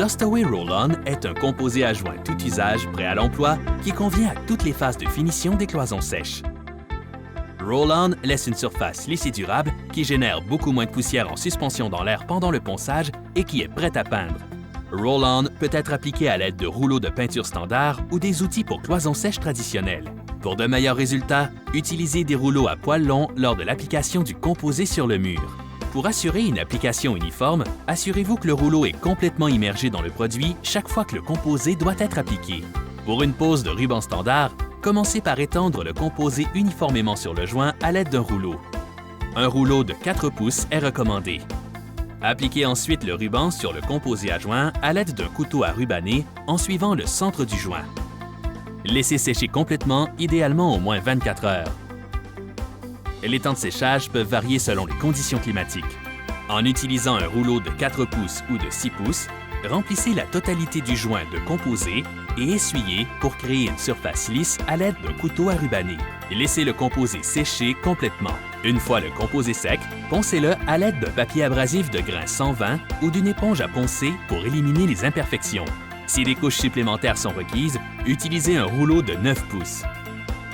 Dust-Away Roll-On est un composé à joint tout usage prêt à l'emploi qui convient à toutes les phases de finition des cloisons sèches. Roll-On laisse une surface lisse et durable qui génère beaucoup moins de poussière en suspension dans l'air pendant le ponçage et qui est prête à peindre. Roll-On peut être appliqué à l'aide de rouleaux de peinture standard ou des outils pour cloisons sèches traditionnelles. Pour de meilleurs résultats, utilisez des rouleaux à poils longs lors de l'application du composé sur le mur. Pour assurer une application uniforme, assurez-vous que le rouleau est complètement immergé dans le produit chaque fois que le composé doit être appliqué. Pour une pose de ruban standard, commencez par étendre le composé uniformément sur le joint à l'aide d'un rouleau. Un rouleau de 4 pouces est recommandé. Appliquez ensuite le ruban sur le composé à joint à l'aide d'un couteau à rubaner en suivant le centre du joint. Laissez sécher complètement, idéalement au moins 24 heures. Les temps de séchage peuvent varier selon les conditions climatiques. En utilisant un rouleau de 4 pouces ou de 6 pouces, remplissez la totalité du joint de composé et essuyez pour créer une surface lisse à l'aide d'un couteau à rubaner. Laissez le composé sécher complètement. Une fois le composé sec, poncez-le à l'aide d'un papier abrasif de grain 120 ou d'une éponge à poncer pour éliminer les imperfections. Si des couches supplémentaires sont requises, utilisez un rouleau de 9 pouces.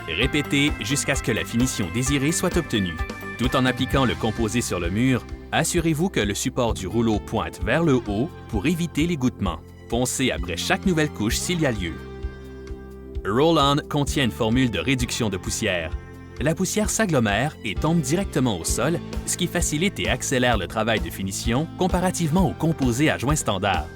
Répétez jusqu'à ce que la finition désirée soit obtenue. Tout en appliquant le composé sur le mur, assurez-vous que le support du rouleau pointe vers le haut pour éviter l'égouttement. Poncez après chaque nouvelle couche s'il y a lieu. Roll-On contient une formule de réduction de poussière. La poussière s'agglomère et tombe directement au sol, ce qui facilite et accélère le travail de finition comparativement au composé à joint standard.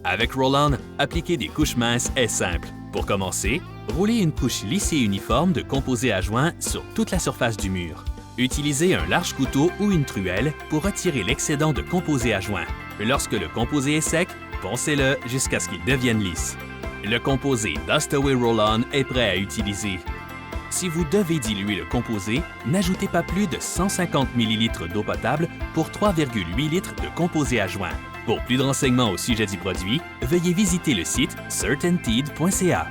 Avec Roll-On, appliquer des couches minces est simple. Pour commencer, roulez une couche lisse et uniforme de composé à joint sur toute la surface du mur. Utilisez un large couteau ou une truelle pour retirer l'excédent de composé à joint. Lorsque le composé est sec, poncez-le jusqu'à ce qu'il devienne lisse. Le composé Dust-Away Roll-On est prêt à utiliser. Si vous devez diluer le composé, n'ajoutez pas plus de 150 ml d'eau potable pour 3,8 litres de composé à joint. Pour plus de renseignements au sujet du produit, veuillez visiter le site certainteed.ca.